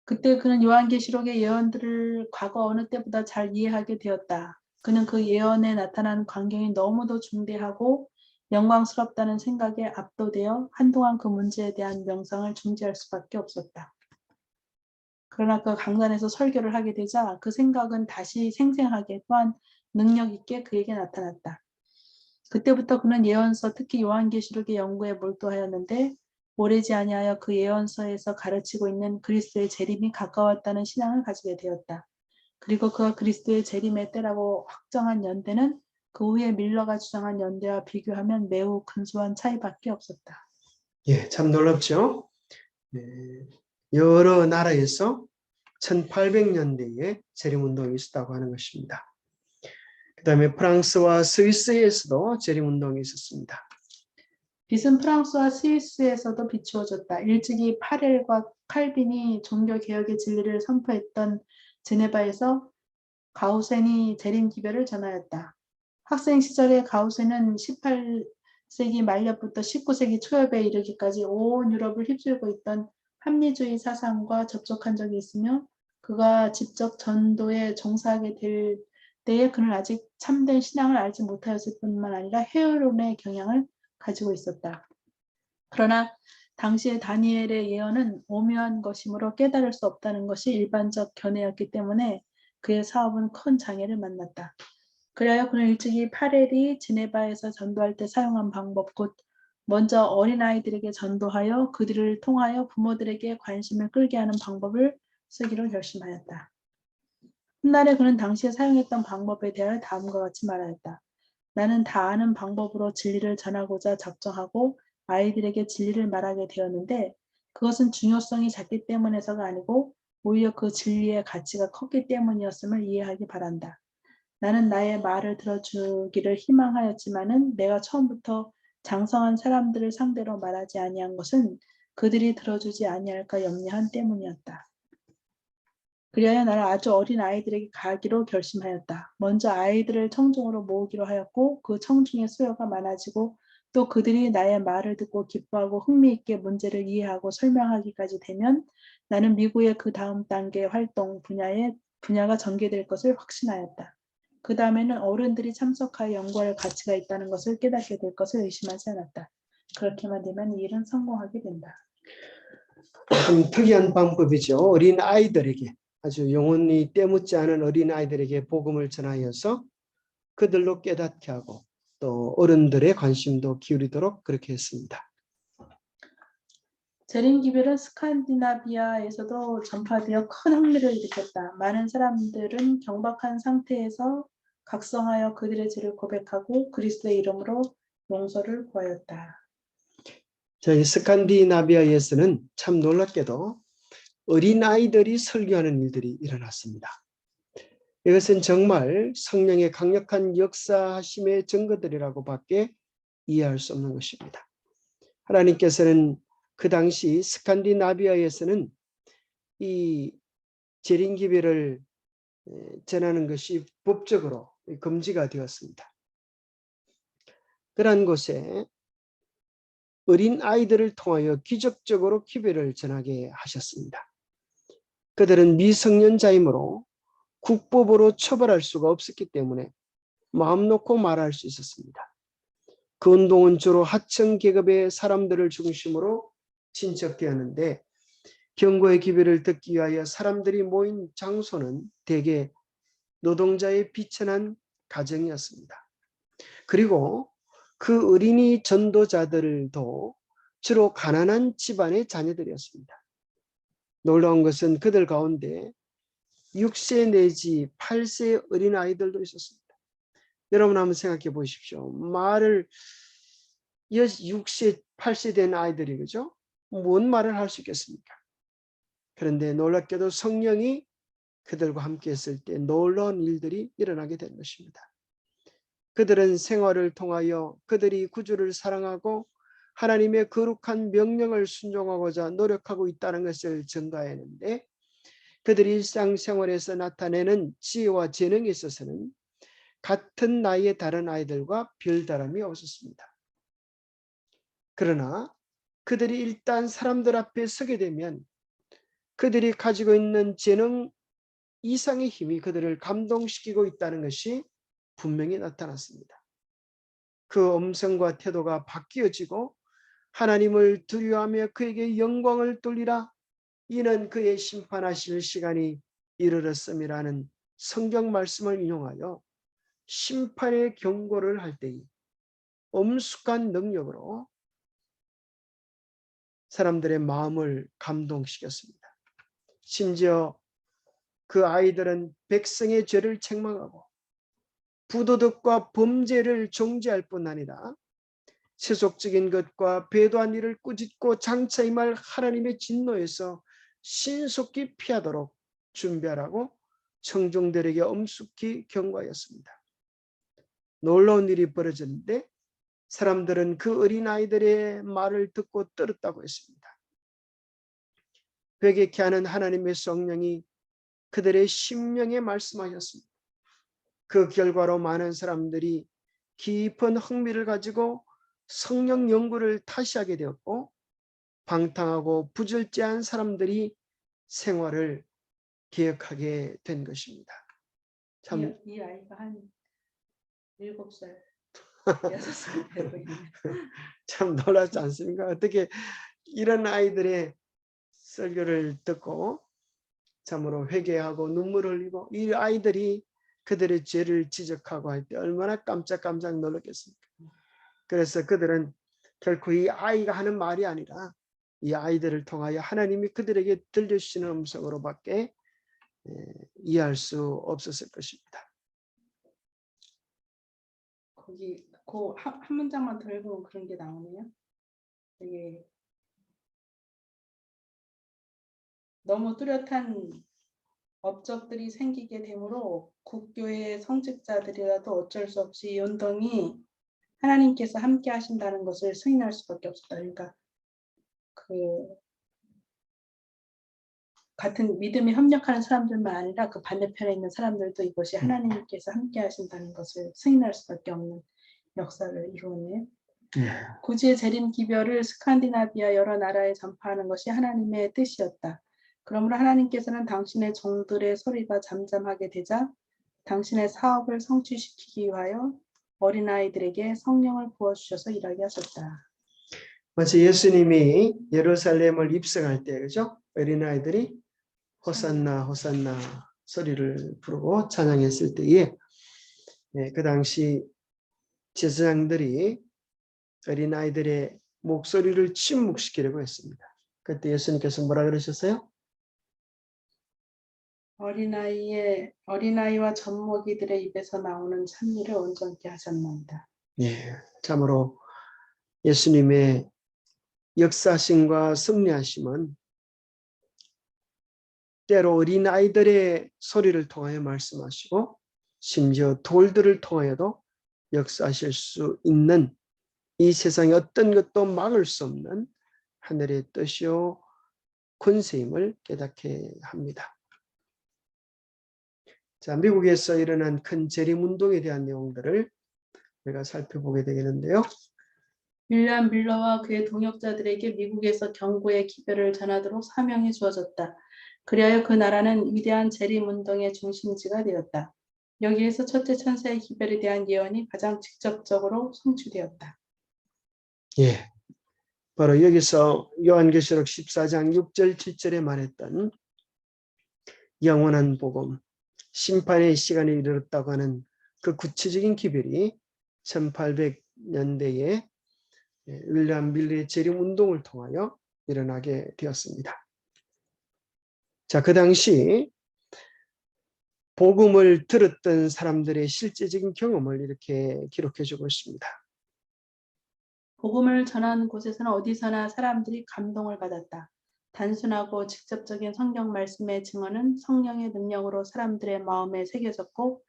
그때 그는 요한계시록의 예언들을 과거 어느 때보다 잘 이해하게 되었다. 그는 그 예언에 나타난 광경이 너무도 중대하고 영광스럽다는 생각에 압도되어 한동안 그 문제에 대한 명상을 중지할 수밖에 없었다. 그러나 그 강단에서 설교를 하게 되자 그 생각은 다시 생생하게 또한 능력 있게 그에게 나타났다. 그때부터 그는 예언서, 특히 요한계시록의 연구에 몰두하였는데 오래지 아니하여 그 예언서에서 가르치고 있는 그리스도의 재림이 가까웠다는 신앙을 가지게 되었다. 그리고 그가 그리스도의 재림의 때라고 확정한 연대는 그 후에 밀러가 주장한 연대와 비교하면 매우 근소한 차이밖에 없었다. 예, 참 놀랍죠? 네, 여러 나라에서 1800년대에 재림운동이 있었다고 하는 것입니다. 그 다음에 프랑스와 스위스에서도 재림운동이 있었습니다. 빛은 프랑스와 스위스에서도 비추어졌다. 일찍이 파렐과 칼빈이 종교개혁의 진리를 선포했던 제네바에서 가우센이 재림 기별을 전하였다. 학생 시절에 가우센은 18세기 말년부터 19세기 초엽에 이르기까지 온 유럽을 휩쓸고 있던 합리주의 사상과 접촉한 적이 있으며 그가 직접 전도에 종사하게 될 때에 그는 아직 참된 신앙을 알지 못하였을 뿐만 아니라 회의론의 경향을 가지고 있었다. 그러나 당시의 다니엘의 예언은 오묘한 것이므로 깨달을 수 없다는 것이 일반적 견해였기 때문에 그의 사업은 큰 장애를 만났다. 그리하여 그는 일찍이 파렐이 지네바에서 전도할 때 사용한 방법, 곧 먼저 어린아이들에게 전도하여 그들을 통하여 부모들에게 관심을 끌게 하는 방법을 쓰기로 결심하였다. 훗날에 그는 당시에 사용했던 방법에 대하여 다음과 같이 말하였다. 나는 다 아는 방법으로 진리를 전하고자 작정하고 아이들에게 진리를 말하게 되었는데 그것은 중요성이 작기 때문에서가 아니고 오히려 그 진리의 가치가 컸기 때문이었음을 이해하기 바란다. 나는 나의 말을 들어주기를 희망하였지만은 내가 처음부터 장성한 사람들을 상대로 말하지 아니한 것은 그들이 들어주지 아니할까 염려한 때문이었다. 그리하여 나는 아주 어린 아이들에게 가기로 결심하였다. 먼저 아이들을 청중으로 모으기로 하였고 그 청중의 수요가 많아지고 또 그들이 나의 말을 듣고 기뻐하고 흥미있게 문제를 이해하고 설명하기까지 되면 나는 미국의 그 다음 단계 활동 분야가 전개될 것을 확신하였다. 그 다음에는 어른들이 참석하여 연구할 가치가 있다는 것을 깨닫게 될 것을 의심하지 않았다. 그렇게만 되면 이 일은 성공하게 된다. 좀 특이한 방법이죠. 어린 아이들에게, 아주 영혼이 때묻지 않은 어린 아이들에게 복음을 전하여서 그들로 깨닫게 하고 또 어른들의 관심도 기울이도록 그렇게 했습니다. 재림기별은 스칸디나비아에서도 전파되어 큰 흥미를 일으켰다. 많은 사람들은 경박한 상태에서 각성하여 그들의 죄를 고백하고 그리스도의 이름으로 용서를 구하였다. 저희 스칸디나비아에서는 참 놀랍게도 어린 아이들이 설교하는 일들이 일어났습니다. 이것은 정말 성령의 강력한 역사하심의 증거들이라고밖에 이해할 수 없는 것입니다. 하나님께서는 그 당시 스칸디나비아에서는 이 재림기별을 전하는 것이 법적으로 금지가 되었습니다. 그러한 곳에 어린 아이들을 통하여 기적적으로 기별을 전하게 하셨습니다. 그들은 미성년자이므로 국법으로 처벌할 수가 없었기 때문에 마음 놓고 말할 수 있었습니다. 그 운동은 주로 하층 계급의 사람들을 중심으로 진척되었는데 경고의 기별을 듣기 위하여 사람들이 모인 장소는 대개 노동자의 비천한 가정이었습니다. 그리고 그 어린이 전도자들도 주로 가난한 집안의 자녀들이었습니다. 놀라운 것은 그들 가운데 6세 내지 8세 어린아이들도 있었습니다. 여러분 한번 생각해 보십시오. 말을 6세, 8세 된 아이들이 그죠? 뭔 말을 할 수 있겠습니까? 그런데 놀랍게도 성령이 그들과 함께 했을 때 놀라운 일들이 일어나게 된 것입니다. 그들은 생활을 통하여 그들이 구주를 사랑하고 하나님의 거룩한 명령을 순종하고자 노력하고 있다는 것을 증가했는데 그들이 일상생활에서 나타내는 지혜와 재능에 있어서는 같은 나이의 다른 아이들과 별다름이 없었습니다. 그러나 그들이 일단 사람들 앞에 서게 되면 그들이 가지고 있는 재능 이상의 힘이 그들을 감동시키고 있다는 것이 분명히 나타났습니다. 그 음성과 태도가 바뀌어지고 하나님을 두려워하며 그에게 영광을 돌리라 이는 그의 심판하실 시간이 이르렀음이라는 성경 말씀을 인용하여 심판의 경고를 할 때에 엄숙한 능력으로 사람들의 마음을 감동시켰습니다. 심지어 그 아이들은 백성의 죄를 책망하고 부도덕과 범죄를 정죄할 뿐 아니라 세속적인 것과 배도한 일을 꾸짖고 장차 임할 하나님의 진노에서 신속히 피하도록 준비하라고 청중들에게 엄숙히 경고하였습니다. 놀라운 일이 벌어졌는데 사람들은 그 어린아이들의 말을 듣고 떨었다고 했습니다. 회개케 하는 하나님의 성령이 그들의 심령에 말씀하셨습니다. 그 결과로 많은 사람들이 깊은 흥미를 가지고 성령 연구를 다시 하게 되었고 방탕하고 부절제한 사람들이 생활을 개혁하게 된 것입니다. 참, 이 아이가 한 7살, 6살 돼 보이네요. 참 놀랍지 않습니까? 어떻게 이런 아이들의 설교를 듣고 참으로 회개하고 눈물을 흘리고 이 아이들이 그들의 죄를 지적하고 할 때 얼마나 깜짝깜짝 놀랐겠습니까? 그래서 그들은 결코 이 아이가 하는 말이 아니라 이 아이들을 통하여 하나님이 그들에게 들려주시는 음성으로밖에 이해할 수 없었을 것입니다. 거기 한 문장만 더 읽으면 그런 게 나오네요. 되게 너무 뚜렷한 업적들이 생기게 되므로 국교의 성직자들이라도 어쩔 수 없이 이 운동이 하나님께서 함께 하신다는 것을 승인할 수밖에 없었다. 그러니까 그 같은 믿음에 협력하는 사람들만 아니라 그 반대편에 있는 사람들도 이것이 하나님께서 함께 하신다는 것을 승인할 수밖에 없는 역사를 이루었네요. 구지의 재림 기별을 스칸디나비아 여러 나라에 전파하는 것이 하나님의 뜻이었다. 그러므로 하나님께서는 당신의 종들의 소리가 잠잠하게 되자 당신의 사업을 성취시키기 위하여 어린아이들에게 성령을 부어주셔서 일하게 하셨다. 마치 예수님이 예루살렘을 입성할 때, 그죠? 어린아이들이 호산나 호산나 소리를 부르고 찬양했을 때에 그 당시 제사장들이 어린아이들의 목소리를 침묵시키려고 했습니다. 그때 예수님께서 뭐라 그러셨어요? 어린아이와 젖먹이들의 입에서 나오는 찬미를 온전케 하셨나이다. 예, 참으로 예수님의 역사심과 섭리하심은 때로 어린아이들의 소리를 통하여 말씀하시고 심지어 돌들을 통하여도 역사하실 수 있는 이 세상의 어떤 것도 막을 수 없는 하늘의 뜻이요 권세임을 깨닫게 합니다. 자, 미국에서 일어난 큰 재림운동에 대한 내용들을 우리가 살펴보게 되겠는데요. 윌리엄 밀러와 그의 동역자들에게 미국에서 경고의 기별을 전하도록 사명이 주어졌다. 그리하여 그 나라는 위대한 재림운동의 중심지가 되었다. 여기에서 첫째 천사의 기별에 대한 예언이 가장 직접적으로 성취되었다. 예, 바로 여기서 요한계시록 14장 6절 7절에 말했던 영원한 복음, 심판의 시간이 이르렀다고 하는 그 구체적인 기별이 1800년대에 윌리엄 밀러의 재림운동을 통하여 일어나게 되었습니다. 자, 그 당시 복음을 들었던 사람들의 실제적인 경험을 이렇게 기록해주고 있습니다. 복음을 전하는 곳에서는 어디서나 사람들이 감동을 받았다. 단순하고 직접적인 성경 말씀의 증언은 성령의 능력으로 사람들의 마음에 새겨졌고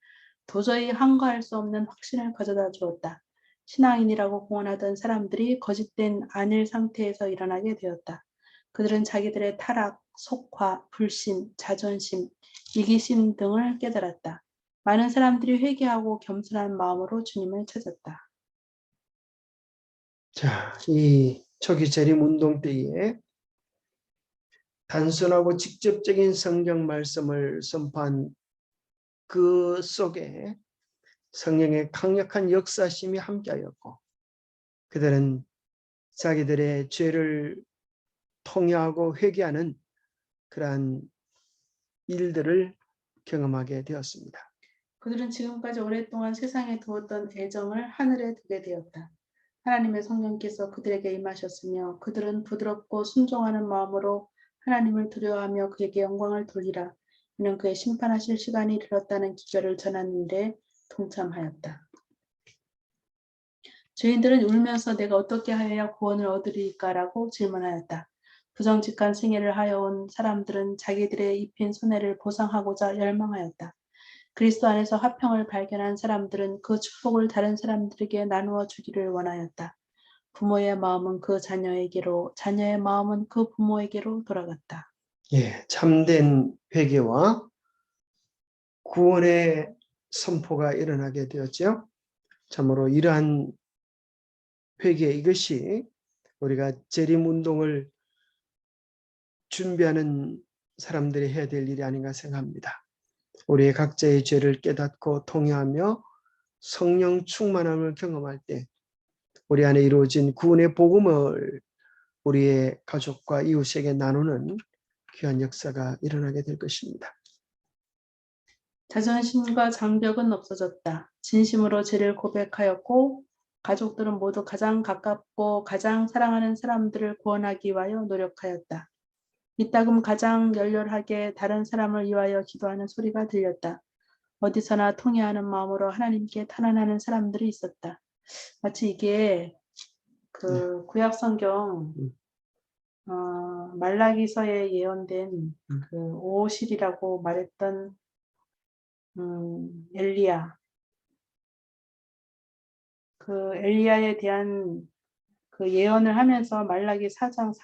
도저히 항거할 수 없는 확신을 가져다 주었다. 신앙인이라고 공언하던 사람들이 거짓된 안일 상태에서 일어나게 되었다. 그들은 자기들의 타락, 속화, 불신, 자존심, 이기심 등을 깨달았다. 많은 사람들이 회개하고 겸손한 마음으로 주님을 찾았다. 자, 이 초기 재림운동 때에 단순하고 직접적인 성경 말씀을 선포한 그 속에 성령의 강력한 역사심이 함께하였고 그들은 자기들의 죄를 통회하고 회개하는 그러한 일들을 경험하게 되었습니다. 그들은 지금까지 오랫동안 세상에 두었던 애정을 하늘에 두게 되었다. 하나님의 성령께서 그들에게 임하셨으며 그들은 부드럽고 순종하는 마음으로 하나님을 두려워하며 그에게 영광을 돌리라. 이는 그의 심판하실 시간이 이르렀다는 기별을 전하는 일에 동참하였다. 죄인들은 울면서 내가 어떻게 하여야 구원을 얻으리까라고 질문하였다. 부정직한 생애를 하여 온 사람들은 자기들의 입힌 손해를 보상하고자 열망하였다. 그리스도 안에서 화평을 발견한 사람들은 그 축복을 다른 사람들에게 나누어 주기를 원하였다. 부모의 마음은 그 자녀에게로, 자녀의 마음은 그 부모에게로 돌아갔다. 예, 참된 회개와 구원의 선포가 일어나게 되었죠. 참으로 이러한 회개 이것이 우리가 재림운동을 준비하는 사람들이 해야 될 일이 아닌가 생각합니다. 우리의 각자의 죄를 깨닫고 통회하며 성령 충만함을 경험할 때 우리 안에 이루어진 구원의 복음을 우리의 가족과 이웃에게 나누는 귀한 역사가 일어나게 될 것입니다. 자존심과 장벽은 없어졌다. 진심으로 죄를 고백하였고 가족들은 모두 가장 가깝고 가장 사랑하는 사람들을 구원하기 위하여 노력하였다. 이따금 가장 열렬하게 다른 사람을 위하여 기도하는 소리가 들렸다. 어디서나 통회하는 마음으로 하나님께 탄원하는 사람들이 있었다. 마치 이게 그 구약 성경 말라기서에 예언된 그 오실이라고 말했던 엘리야. 그 엘리야에 대한 그 예언을 하면서 말라기 4장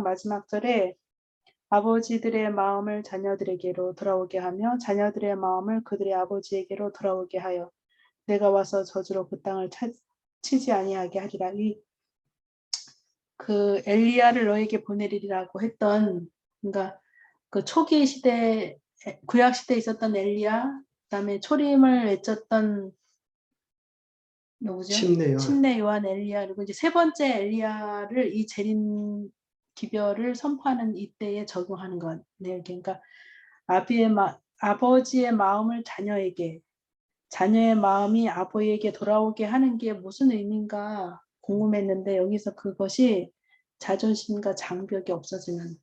마지막 절에 아버지들의 마음을 자녀들에게로 돌아오게 하며 자녀들의 마음을 그들의 아버지에게로 돌아오게 하여 내가 와서 저주로 그 땅을 치지 아니하게 하리라. 그 엘리야를 너에게 보내리라고 했던, 그러니까 그 초기 시대, 구약 시대에 있었던 엘리야, 그다음에 초림을 외쳤던 누구죠? 침례요. 침례 요한 엘리야, 그리고 이제 세 번째 엘리야를 이 재림 기별을 선포하는 이때에 적용하는 거네요. 그러니까 아버지의 마음을 자녀에게, 자녀의 마음이 아버지에게 돌아오게 하는 게 무슨 의미인가 궁금했는데 여기서 그것이 자존심과 장벽이 없어지는,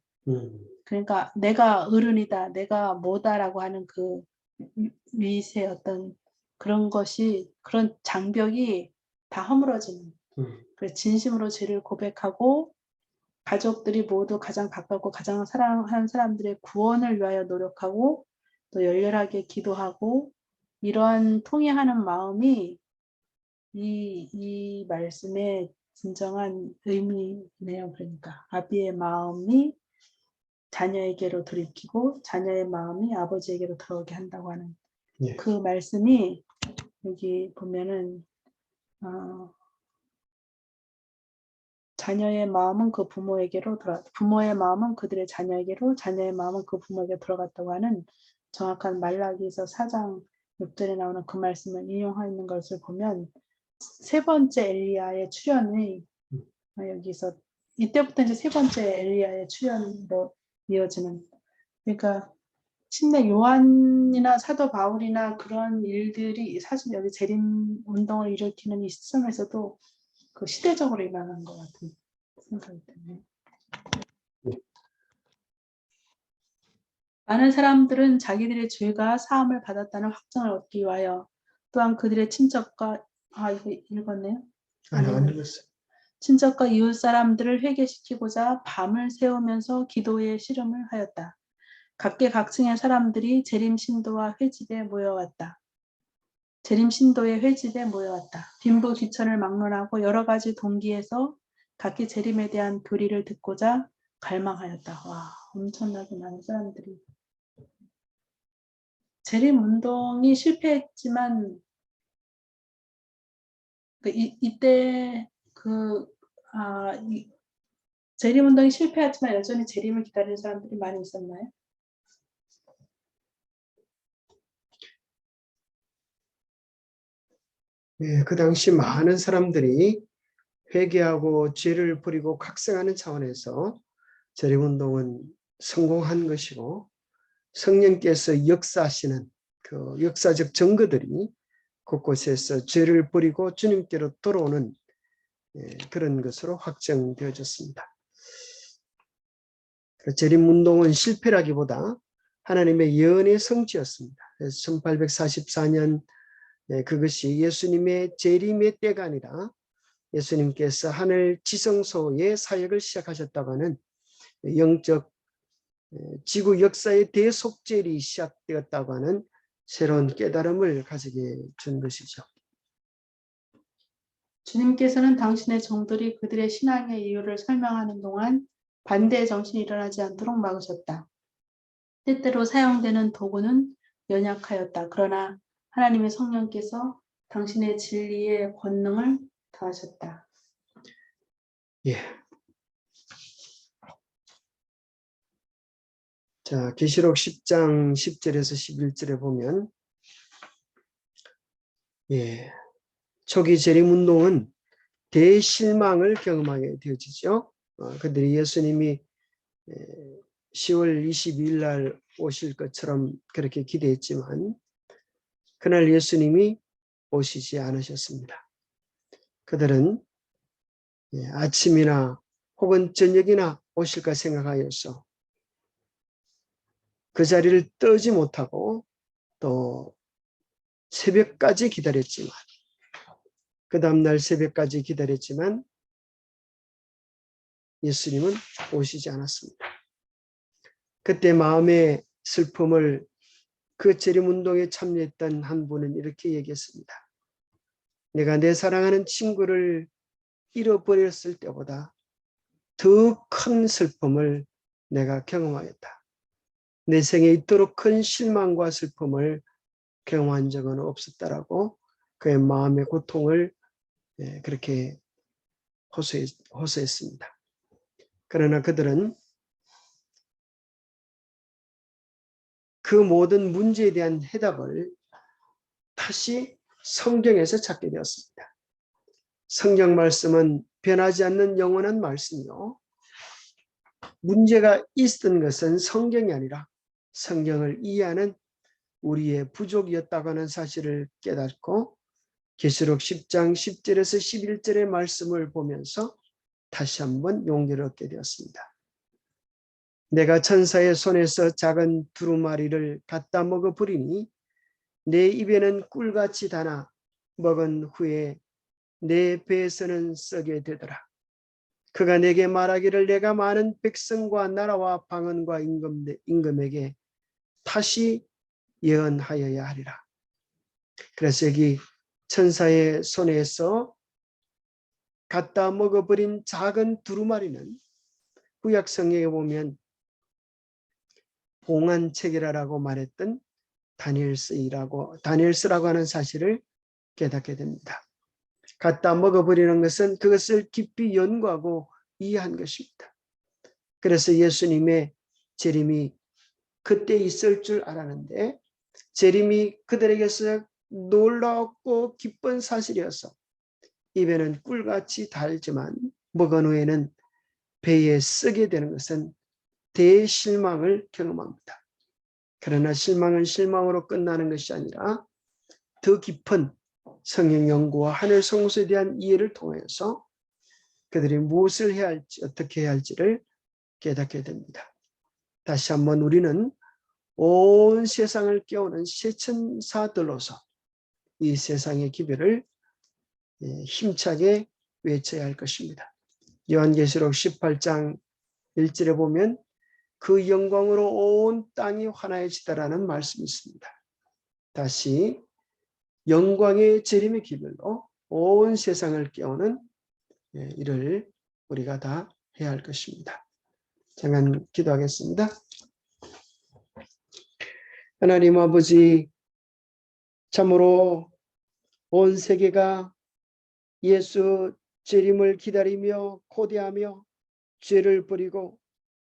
그러니까 내가 어른이다, 내가 뭐다라고 하는 그 위세 어떤 그런 것이, 그런 장벽이 다 허물어지는, 그래서 진심으로 죄를 고백하고 가족들이 모두 가장 가깝고 가장 사랑하는 사람들의 구원을 위하여 노력하고 또 열렬하게 기도하고, 이러한 통회하는 마음이 이 말씀의 진정한 의미네요. 그러니까 아비의 마음이 자녀에게로 돌이키고 자녀의 마음이 아버지에게로 돌아오게 한다고 하는 예. 그 말씀이 여기 보면은 자녀의 마음은 그 부모에게로 부모의 마음은 그들의 자녀에게로, 자녀의 마음은 그 부모에게 돌아갔다고 하는 정확한 말라기서 4장 6절에 나오는 그 말씀을 인용하고 있는 것을 보면 세 번째 엘리야의 출현이 여기서 이때부터 이제 세 번째 엘리야의 출현으로 이어지는, 그러니까 침례 요한이나 사도 바울이나 그런 일들이 사실 여기 재림 운동을 일으키는 이 시점에서도 그 시대적으로 일어나는 것 같은 생각이 드네요. 많은 사람들은 자기들의 죄가 사함을 받았다는 확증을 얻기 위하여 또한 그들의 친척과 이거 읽었네요. 아니, 안 읽었어요. 친척과 이웃 사람들을 회개시키고자 밤을 새우면서 기도의 씨름을 하였다. 각계각층의 사람들이 재림 신도와 회집에 모여왔다. 재림 신도의 회집에 모여왔다. 빈부 귀천을 막론하고 여러 가지 동기에서 각기 재림에 대한 교리를 듣고자 갈망하였다. 와, 엄청나게 많은 사람들이. 재림 운동이 실패했지만 이때 재림 운동이 실패했지만 여전히 재림을 기다리는 사람들이 많이 있었나요? 예, 그 당시 많은 사람들이 회개하고 죄를 버리고 각성하는 차원에서 재림운동은 성공한 것이고, 성령께서 역사하시는 그 역사적 증거들이 곳곳에서 죄를 버리고 주님께로 돌아오는 그런 것으로 확정되어졌습니다. 재림운동은 실패라기보다 하나님의 예언의 성취였습니다. 그래서 1844년 그것이 예수님의 재림의 때가 아니라 예수님께서 하늘 지성소의 사역을 시작하셨다고 하는 영적 지구 역사의 대속죄일이 시작되었다고 하는 새로운 깨달음을 가지게 준 것이죠. 주님께서는 당신의 종들이 그들의 신앙의 이유를 설명하는 동안 반대의 정신이 일어나지 않도록 막으셨다. 때때로 사용되는 도구는 연약하였다. 그러나 하나님의 성령께서 당신의 진리의 권능을 더하셨다. 예. 자, 계시록 10장 10절에서 11절에 보면 초기 재림운동은 대실망을 경험하게 되어지죠. 그들이 예수님이 10월 22일 날 오실 것처럼 그렇게 기대했지만 그날 예수님이 오시지 않으셨습니다. 그들은 아침이나 혹은 저녁이나 오실까 생각하여서 그 자리를 떠지 못하고 또 새벽까지 기다렸지만, 그 다음날 새벽까지 기다렸지만 예수님은 오시지 않았습니다. 그때 마음의 슬픔을 그 재림운동에 참여했던 한 분은 이렇게 얘기했습니다. 내가 내 사랑하는 친구를 잃어버렸을 때보다 더 큰 슬픔을 내가 경험하였다. 내 생에 이토록 큰 실망과 슬픔을 경험한 적은 없었다라고 그의 마음의 고통을 그렇게 호소했습니다. 그러나 그들은 그 모든 문제에 대한 해답을 다시 성경에서 찾게 되었습니다. 성경 말씀은 변하지 않는 영원한 말씀이요. 문제가 있었던 것은 성경이 아니라 성경을 이해하는 우리의 부족이었다고 하는 사실을 깨닫고 계시록 10장 10절에서 11절의 말씀을 보면서 다시 한번 용기를 얻게 되었습니다. 내가 천사의 손에서 작은 두루마리를 갖다 먹어 버리니 내 입에는 꿀같이 달아 먹은 후에 내 배에서는 썩게 되더라. 그가 내게 말하기를 내가 많은 백성과 나라와 방언과 임금에게 다시 예언하여야 하리라. 그래서 여기 천사의 손에서 갖다 먹어버린 작은 두루마리는 구약 성경에 보면 봉안책이라고 말했던 다니엘스라고 하는 사실을 깨닫게 됩니다. 갖다 먹어버리는 것은 그것을 깊이 연구하고 이해한 것입니다. 그래서 예수님의 재림이 그때 있을 줄 알았는데 재림이 그들에게서 놀라웠고 기쁜 사실이어서 입에는 꿀같이 달지만 먹은 후에는 배에 쓰게 되는 것은 대실망을 경험합니다. 그러나 실망은 실망으로 끝나는 것이 아니라 더 깊은 성경 연구와 하늘 성소에 대한 이해를 통해서 그들이 무엇을 해야 할지 어떻게 해야 할지를 깨닫게 됩니다. 다시 한번 우리는 온 세상을 깨우는 세천사들로서 이 세상의 기별을 힘차게 외쳐야 할 것입니다. 요한계시록 18장 1절에 보면 그 영광으로 온 땅이 환하여지다라는 말씀이 있습니다. 다시 영광의 재림의 기별로 온 세상을 깨우는 일을 우리가 다 해야 할 것입니다. 잠깐 기도하겠습니다. 하나님 아버지, 참으로 온 세계가 예수 재림을 기다리며 고대하며 죄를 버리고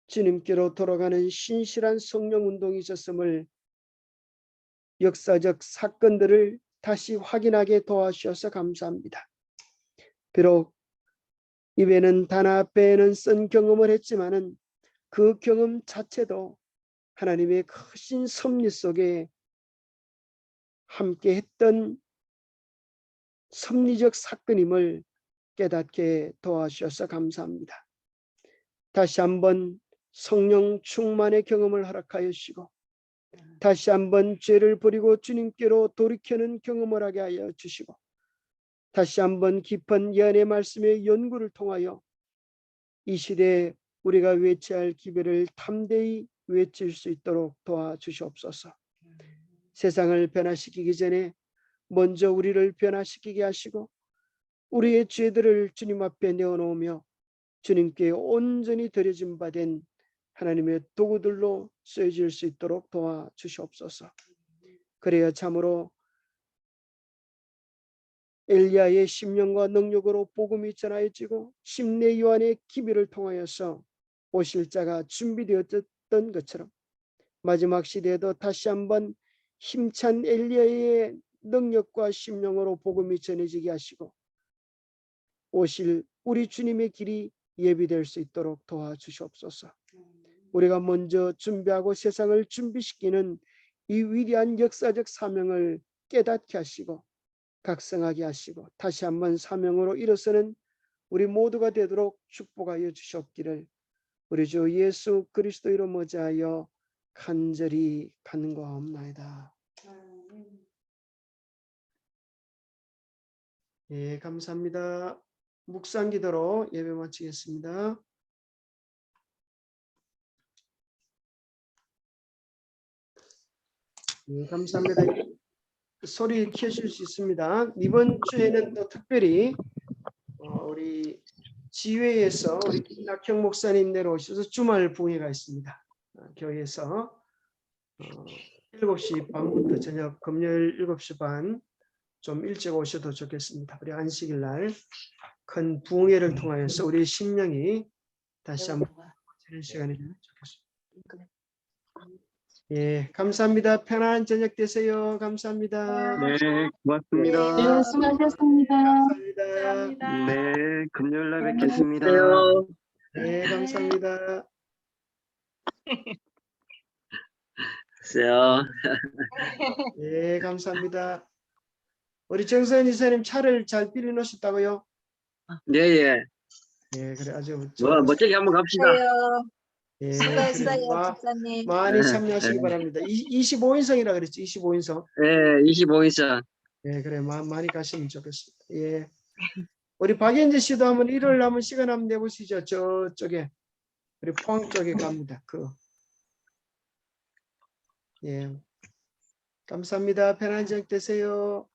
주님께로 돌아가는 신실한 성령운동이 있었음을 역사적 사건들을 다시 확인하게 도와주셔서 감사합니다. 비록 입에는 단아 배에는 쓴 경험을 했지만은 그 경험 자체도 하나님의 크신 섭리 속에 함께 했던 섭리적 사건임을 깨닫게 도와주셔서 감사합니다. 다시 한번 성령 충만의 경험을 허락하여 주시고 다시 한번 죄를 버리고 주님께로 돌이켜는 경험을 하게 하여 주시고 다시 한번 깊은 예언의 말씀의 연구를 통하여 이 시대에 우리가 외쳐야 할 기별을 담대히 외칠 수 있도록 도와주시옵소서. 세상을 변화시키기 전에 먼저 우리를 변화시키게 하시고 우리의 죄들을 주님 앞에 내어놓으며 주님께 온전히 드려진 바 된 하나님의 도구들로 쓰여질 수 있도록 도와주시옵소서. 그래야 참으로 엘리야의 심령과 능력으로 복음이 전하여지고 심내 요한의 기별을 통하여서 오실 자가 준비되었던 것처럼 마지막 시대에도 다시 한번 힘찬 엘리야의 능력과 심령으로 복음이 전해지게 하시고 오실 우리 주님의 길이 예비될 수 있도록 도와주시옵소서. 우리가 먼저 준비하고 세상을 준비시키는 이 위대한 역사적 사명을 깨닫게 하시고 각성하게 하시고 다시 한번 사명으로 일어서는 우리 모두가 되도록 축복하여 주시옵기를 우리 주 예수 그리스도 이름 의지하여 간절히 간구하옵나이다. 예, 감사합니다. 묵상 기도로 예배 마치겠습니다. 예, 감사합니다. 소리 켜실 수 있습니다. 이번 주에는 또 특별히 우리 지회에서 우리 김낙형 목사님 내려오셔서 주말 부흥회가 있습니다. 교회에서 7시 반부터 저녁 금요일 7시 반 좀 일찍 오셔도 좋겠습니다. 우리 안식일 날 큰 부흥회를 통하여서 우리 심령이 다시 한번 지는 시간이 되면 좋겠습니다. 예, 감사합니다. 편안한 저녁 되세요. 감사합니다. 네, 네, 고맙습니다. 수고하셨습니다. 감사합니다. 감사합니다. 네, 금요일 날 네, 뵙겠습니다. 네, 감사합니다. 글쎄요. 예, 감사합니다. 우리 정서연 이사님 차를 잘 빌려 놓으셨다고요? 네, 예. 예, 그래 아주 뭐, 멋지게 한번 갑시다. 예, 수고했어요, 그래, 집사님. 많이 네, 참여하시기 네. 바랍니다. 25인석이라 그랬죠? 25인석. 네, 25인선. 예, 그래 많이 가시면 좋겠습니다. 예, 우리 박연재 씨도 한번 일요일 한번 시간 한번 내보시죠. 저쪽에 우리 포항 쪽에 갑니다. 예, 감사합니다. 편안한 저녁 되세요.